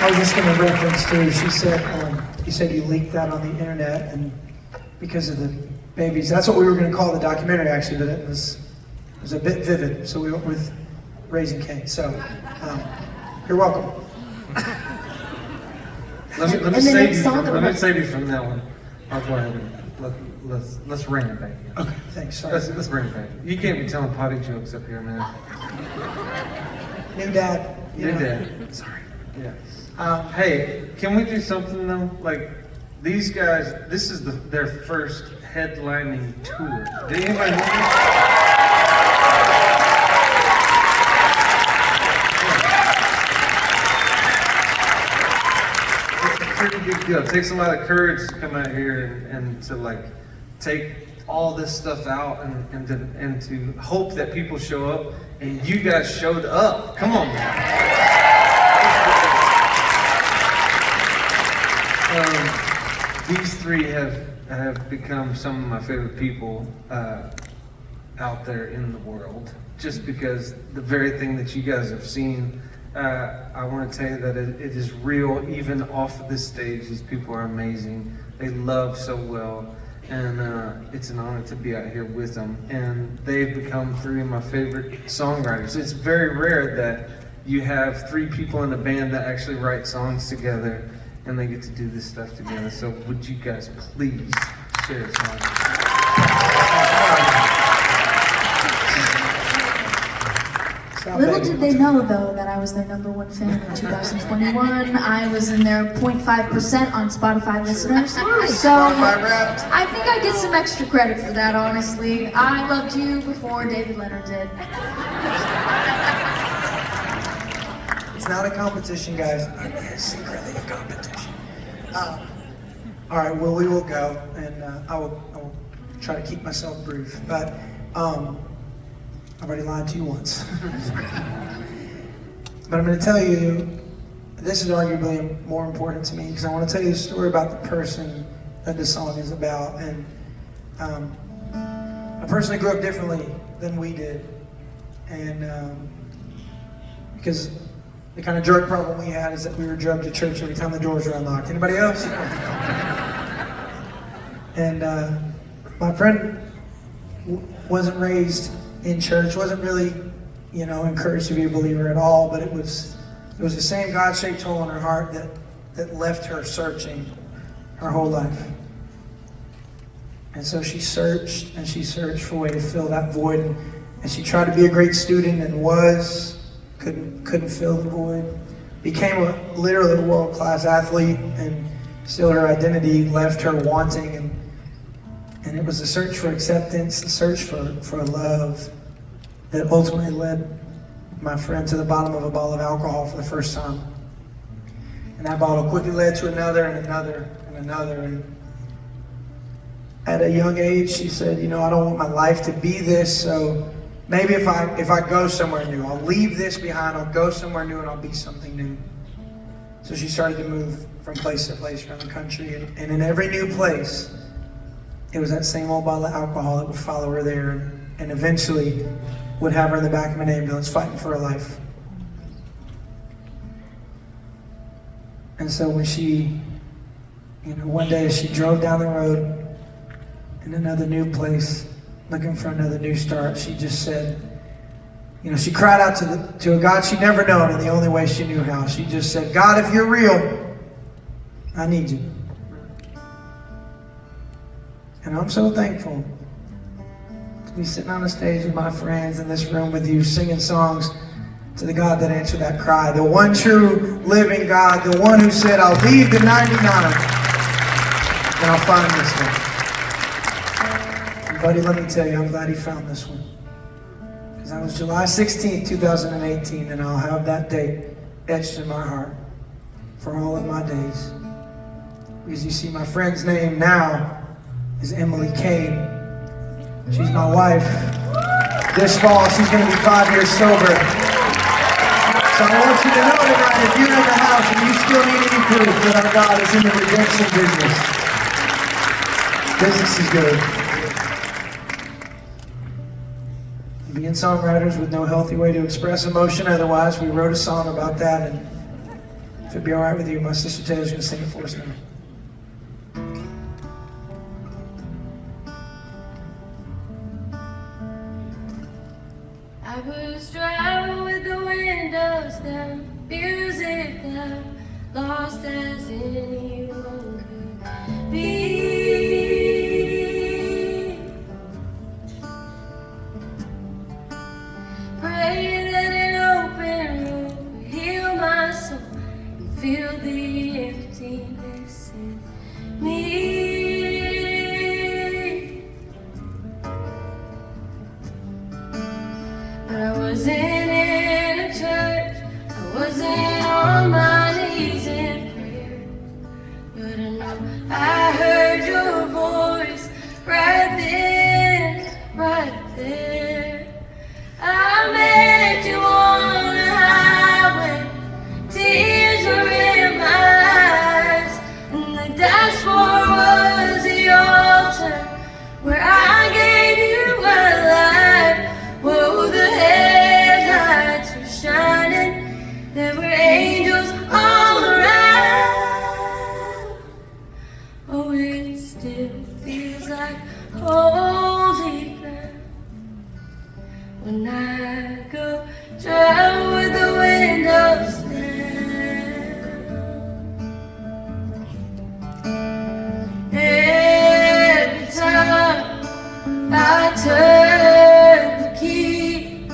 I was just going to reference too. She said, you said you leaked that on the internet, and because of the babies. That's what we were going to call the documentary, actually, but it was a bit vivid, so we went with Raising Cain. So, you're welcome. Let me save you from that one. I'll go ahead and let's bring it back. Okay, thanks. Sorry. Let's bring it back. You can't be telling potty jokes up here, man. New dad. New dad. Sorry. Yeah. Hey, can we do something though? Like these guys, this is their first headlining tour. Did anybody know this? Pretty big deal. It takes a lot of courage to come out here and to like take all this stuff out and to hope that people show up, and you guys showed up. Come on, man. These three have become some of my favorite people out there in the world, just because the very thing that you guys have seen. I want to tell you that it is real, even off of this stage. These people are amazing. They love so well, and it's an honor to be out here with them. And they've become three of my favorite songwriters. It's very rare that you have three people in a band that actually write songs together, and they get to do this stuff together. So would you guys please share a song? Little did they know, though, that I was their #1 fan in 2021. I was in their 0.5% on Spotify listeners. So I think I get some extra credit for that, honestly. I loved you before David Leonard did. It's not a competition, guys. It is secretly a competition. All right, well, we will go, and I will try to keep myself brief. But I've already lied to you once. But I'm going to tell you, this is arguably more important to me, because I want to tell you a story about the person that this song is about. And a person that grew up differently than we did. And because the kind of drug problem we had is that we were drugged to church every time the doors were unlocked. Anybody else? And my friend wasn't raised in church, wasn't really, encouraged to be a believer at all, but it was the same God-shaped hole in her heart that left her searching her whole life. And so she searched and she searched for a way to fill that void, and she tried to be a great student and couldn't fill the void. Became literally a world-class athlete, and still her identity left her wanting, and it was a search for acceptance, a search for love that ultimately led my friend to the bottom of a bottle of alcohol for the first time. And that bottle quickly led to another and another and another. And at a young age, she said, I don't want my life to be this, so maybe if I go somewhere new, I'll leave this behind, I'll go somewhere new, and I'll be something new. So she started to move from place to place around the country, and in every new place, it was that same old bottle of alcohol that would follow her there, and eventually would have her in the back of an ambulance fighting for her life. And so when she, one day as she drove down the road in another new place, looking for another new start, she just said, she cried out to a God she'd never known in the only way she knew how. She just said, God, if you're real, I need you. And I'm so thankful to be sitting on the stage with my friends in this room with you, singing songs to the God that answered that cry, the one true living God, the one who said, I'll leave the 99 and I'll find this one. And buddy, let me tell you, I'm glad he found this one. Because that was July 16th, 2018, and I'll have that date etched in my heart for all of my days. Because you see, my friend's name now is Emily Cain. She's my wife. This fall, she's going to be 5 years sober. So I want you to know tonight, if you're in the house and you still need any proof that our God is in the redemption business, business is good. Being songwriters with no healthy way to express emotion otherwise, we wrote a song about that, and If it'd be all right with you, my sister Taylor's going to sing it for us now. I was driving with the windows down, music loud, lost as anyone could be. Pray that an open road would heal my soul and fill the emptiness in me. But I wasn't in a church, I wasn't on my knees in prayer. But I know I heard your voice right then, right there. I met you on the highway, tears were in my eyes, and the dashboard was the altar where I gave you my life. Whoa, the headlights were shining, there were angels all around. Oh, it still feels like holy ground when I go driving with the windows down. Every time I turn the key,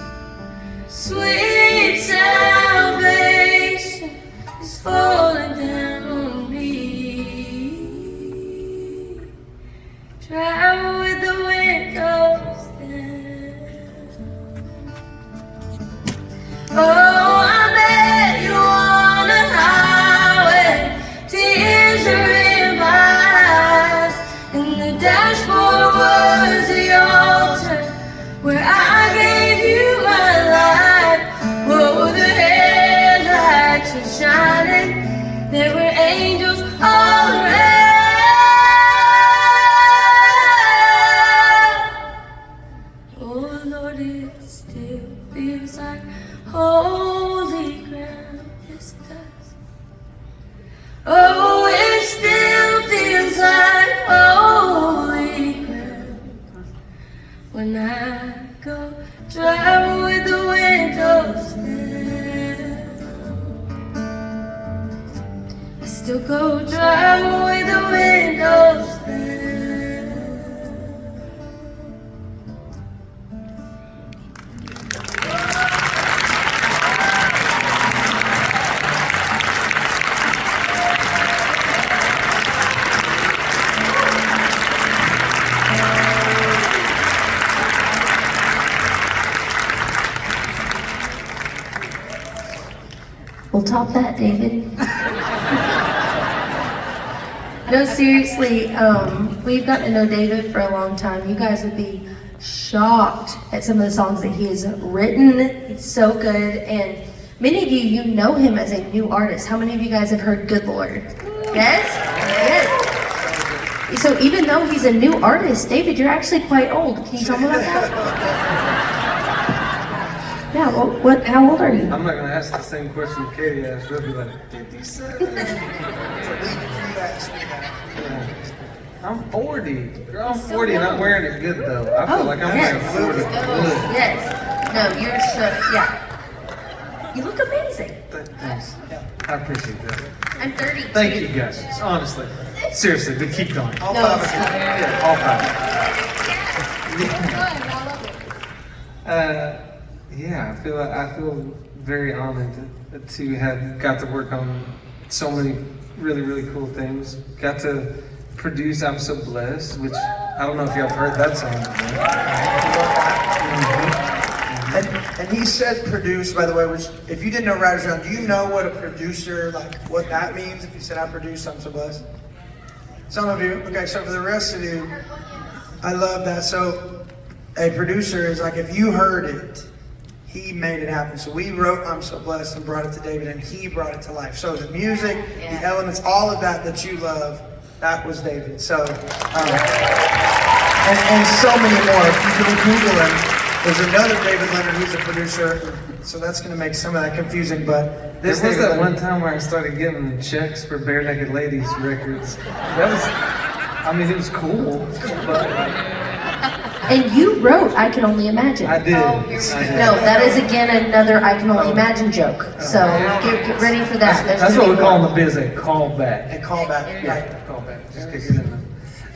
sweet salvation is falling down on me. Travel with the windows down. Oh, I met you on a highway, tears are in my eyes, and the dashboard was the altar where I gave you my life. Whoa, the headlights were shining, there were angels all around. Oh Lord, it still feels like holy ground. Yes, it does. Oh, it still feels like holy ground when I go driving with the windows down. I still go driving with the windows down. We'll top that, David. No, seriously, we've gotten to know David for a long time. You guys would be shocked at some of the songs that he has written. It's so good, and many of you know him as a new artist. How many of you guys have heard Good Lord? Yes? Yes. So even though he's a new artist, David, you're actually quite old. Can you tell me about that? Yeah, well, how old are you? I'm not gonna ask the same question Katie asked. She'll be like, 57. I'm 40. Girl, I'm 40 and I'm wearing it good though. I feel like I'm wearing 40 good. Yes. No, you're so, yeah. You look amazing. Thanks. I appreciate that. I'm 30. Thank you guys. Honestly. Seriously, but keep going. All No, five it's of you. not. Yeah, all five. Yeah, I feel very honored to have got to work on so many really, really cool things. Got to produce I'm So Blessed, which I don't know if y'all have heard that song before. And he said produce, by the way, which if you didn't know Riders Round, do you know what a producer, like what that means? If you said I produce, I'm so blessed. Some of you, okay, so for the rest of you, I love that. So a producer is like if you heard it, he made it happen. So we wrote I'm So Blessed and brought it to David, and he brought it to life. So the music, the elements, all of that you love, that was David. So, and so many more. If you go Google him, there's another David Leonard who's a producer. So that's going to make some of that confusing. But There was that one time where I started getting checks for Bare Naked Ladies records. That was, I mean, it was cool, but And you wrote I Can Only Imagine. I did. No, that is again another I Can Only Imagine joke. So get ready for that. That's what we call in the biz a callback. A callback. Yeah, callback. Just kick it in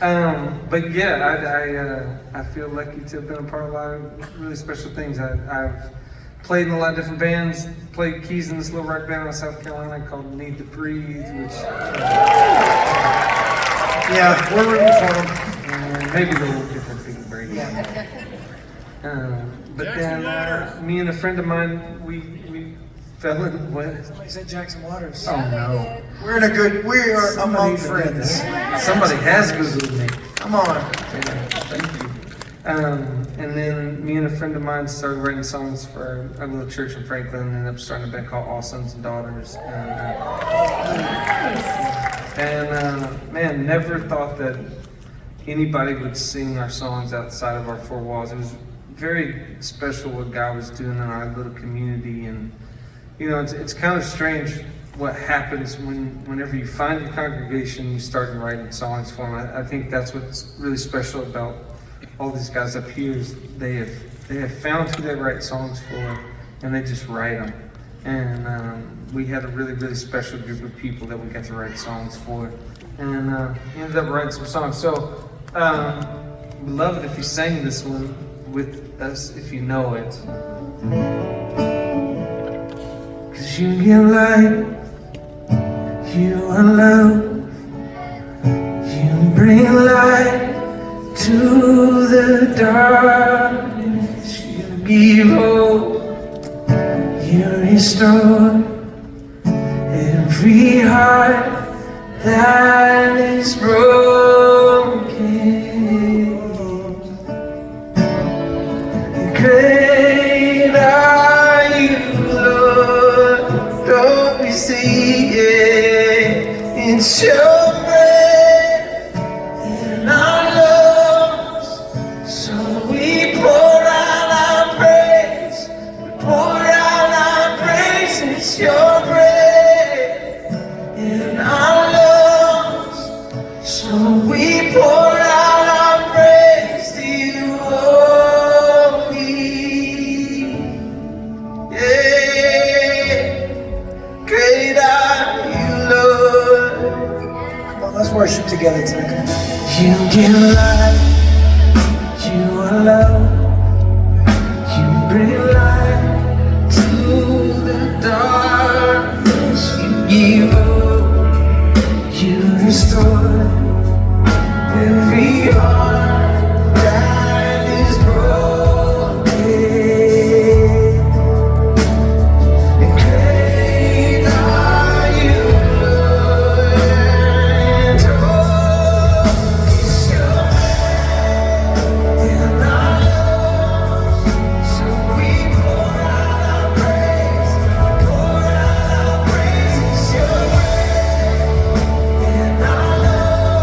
there. But yeah, I feel lucky to have been a part of a lot of really special things. I've played in a lot of different bands, played keys in this little rock band out of South Carolina called Need to Breathe, which Yeah, we're rooting for them. maybe they're a little different thing, break. But then me and a friend of mine, we fell in what? Somebody said Jackson Waters. Oh no. We are among friends. Somebody has Googled me. Come on. Yeah, thank you. And then me and a friend of mine started writing songs for our little church in Franklin, and ended up starting a band called All Sons and Daughters. Man, never thought that anybody would sing our songs outside of our four walls. It was very special what God was doing in our little community, and you know, it's kind of strange what happens whenever you find your congregation, you start writing songs for them. I think that's what's really special about all these guys up here is they have found who they write songs for, and they just write them. And we had a really, really special group of people that we got to write songs for, and ended up writing some songs. So we'd love it if you sang this one with us, if you know it. 'Cause you give light, you are love, you bring light to the darkness, you give hope, you restore every heart that is broken. Great are you, Lord, don't we see it? It's your breath in our lungs, so we pour out our praise. We pour out our praise. It's your breath in our lungs, so we pour out our praise to you only. Yeah, great are you, Lord. Come on, let's worship together tonight. You give life, you are love, you bring light to the darkness, you give hope, you restore every heart that is broken. And great are you, Lord, oh, it's your in our lungs, so we pour out our praise, it's your in our lungs.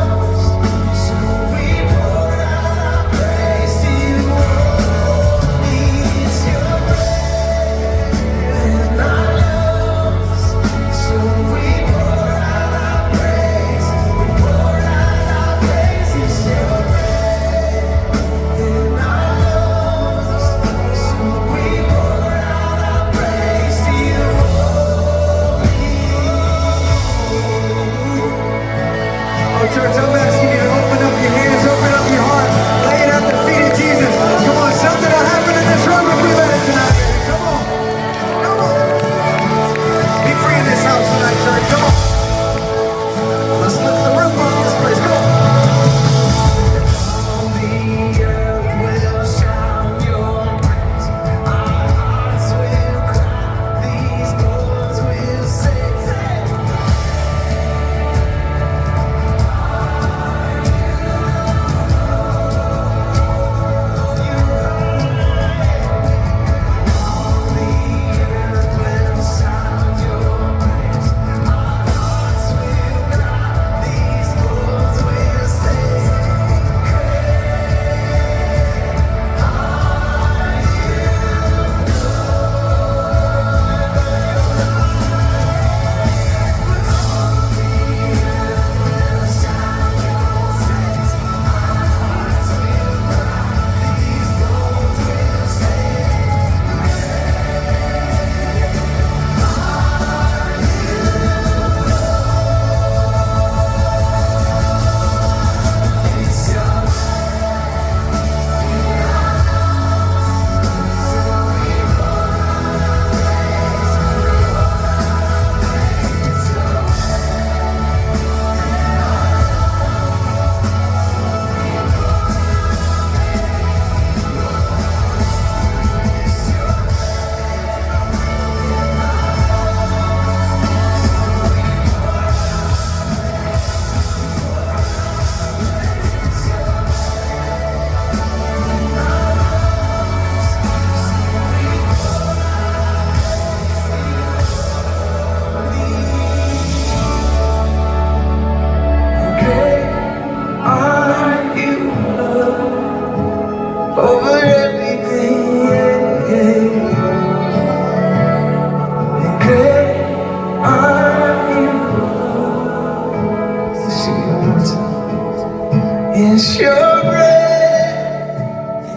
your grace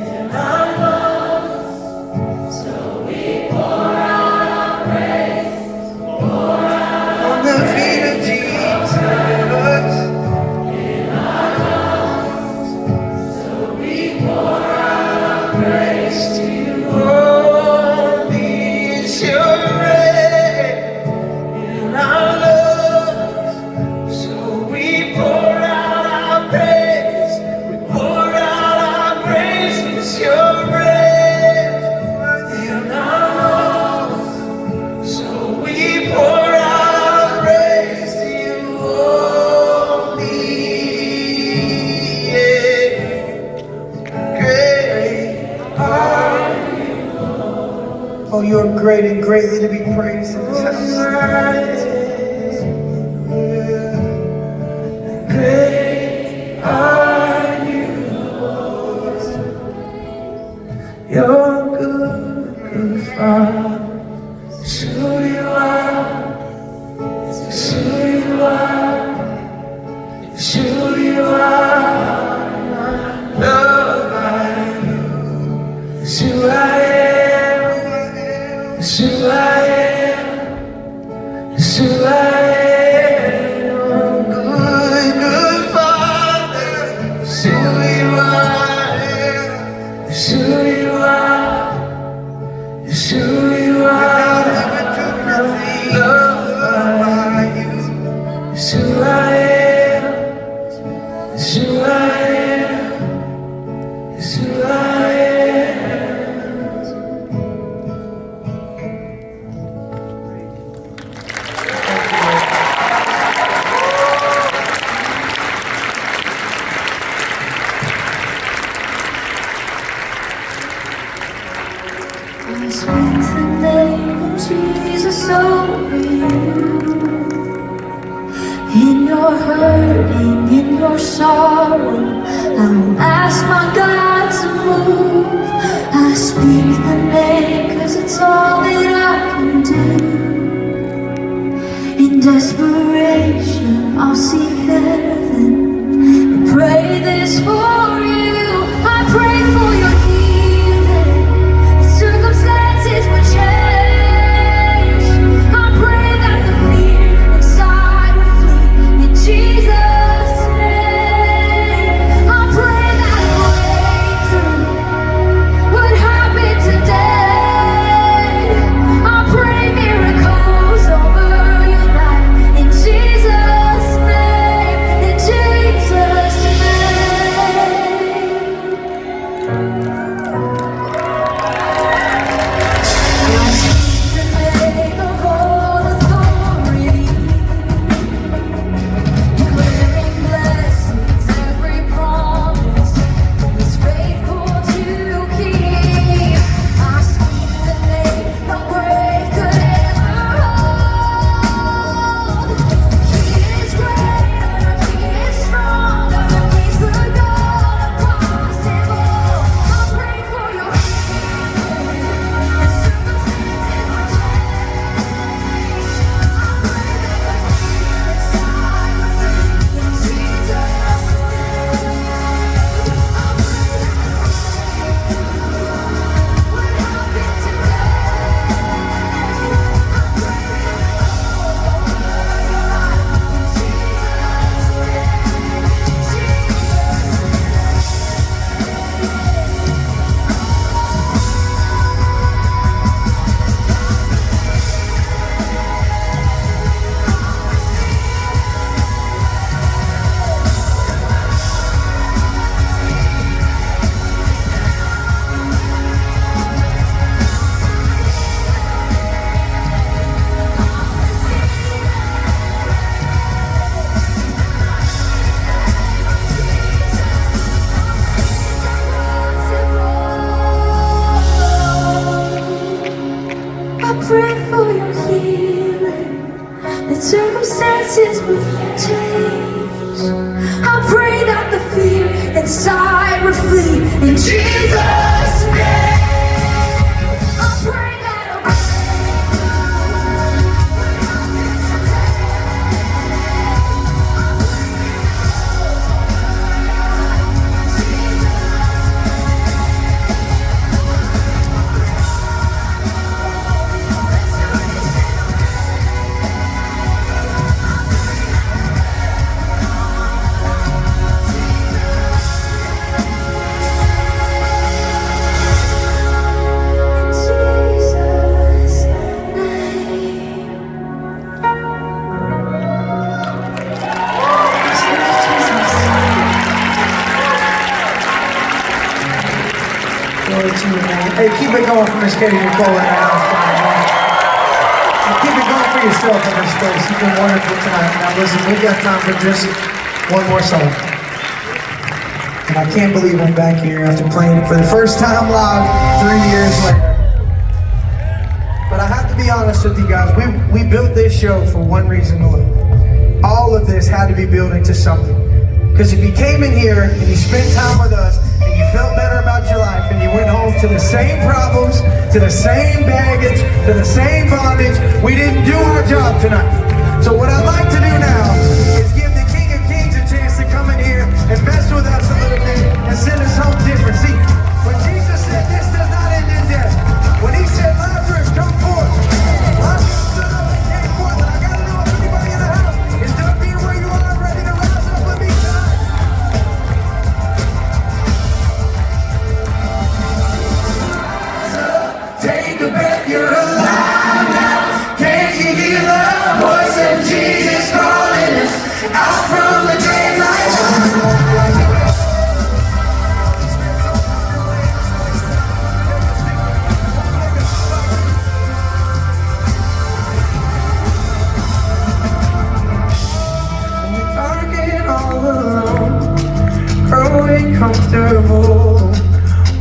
in our on the feet of Jesus. Praise to you, holy is your grace in our lungs. So we pour out our praise, we pour out our praise. It's your grace in our lungs. So we pour out our praise to you, holy, yeah. Great are you. Oh, you're great and greatly to be praised in this house. Great are you, Lord. You're good, good Father. It's who you are. It's who you are. It's who you are. Loved by you. It's who I am. It's who I am. It's who I am. Good, good Father. It's who you are. It's who you are. It's who you are. Loved by you. It's who I am. It's who I am. It's who I am. I speak the name of Jesus over you. In your hurting, in your sorrow, I will ask my God to move. I speak the name 'cause it's all that I can do. In desperation, I'll seek heaven and pray this for you. I pray for your healing. The circumstances will change. I pray that the fear inside will flee in Jesus' name. I pray that a breakthrough would happen today. I pray miracles over your life in Jesus' name. In Jesus' name. I speak the name of all authority, declaring blessings, every promise is faithful to keep. I speak the name no grave could ever hold. He is greater, He is stronger, He's the God of possible. I pray for your healing. The circumstances will change. I pray that the fear inside will flee in Jesus' name. I pray that the breakthrough would happen today. I pray miracles over your life in Jesus' I pray for your healing, that circumstances will change. I pray that the fear inside would flee in Jesus' name. I pray that a breakthrough would happen today. to you, man. Hey, keep it going for Miss Katie Nicole in the house tonight, man. And keep it going for yourself in this space. You've been wonderful tonight. Now listen, we've got time for just one more song. And I can't believe I'm back here after playing it for the first time live 3 years later. But I have to be honest with you guys, we built this show for one reason alone. All of this had to be built into something. Because if you came in here and you spent time with us and you felt better about your life and you went home to the same problems, to the same baggage, to the same bondage, we didn't do our job tonight. So what I'd like to do now is give the King of Kings a chance to come in here and mess with us a little bit and send us home different. See, when Jesus said this does not end in death, when he said Lazarus come forth, Lazarus stood up and came forth. And I gotta know if anybody in the house is done being where you are, ready to rise up with me tonight. Take a breath, you're alive now. Can't you hear the voice of Jesus calling us out from the grave like all alone, growing comfortable.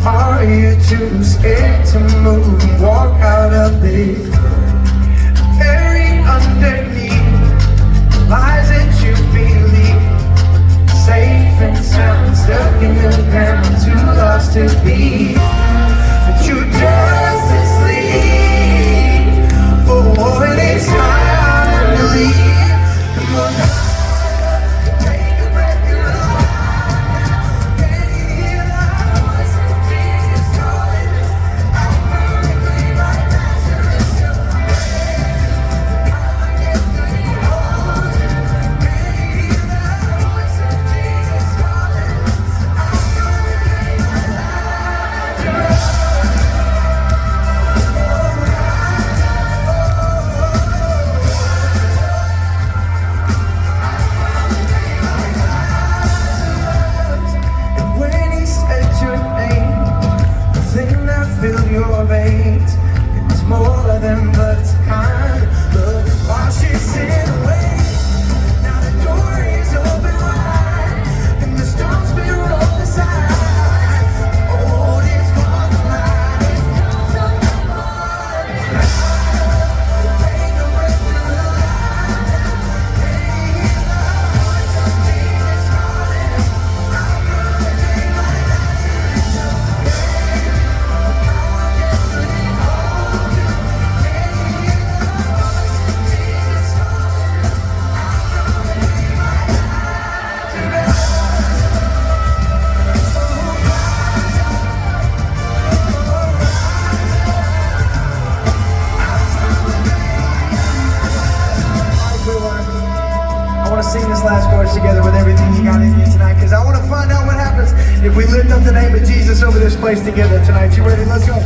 Are you too scared to move and walk out of this? Buried underneath lies that you believe, safe and sound, stuck in the ground, too lost to be. But you just asleep. Oh, and it's time to leave. Come on. Your veins, it's more than but it's kind. Love that washes sin away. Now the door is open wide, and the storm's been rolled aside. Old is gone, the light has come from the Lord. Take a breath, you're alive. Can you hear the voice of Jesus calling us out from the grave like Lazarus? I want to sing this last chorus together with everything you got in you tonight, because I want to find out what happens if we lift up the name of Jesus over this place together tonight. You ready? Let's go.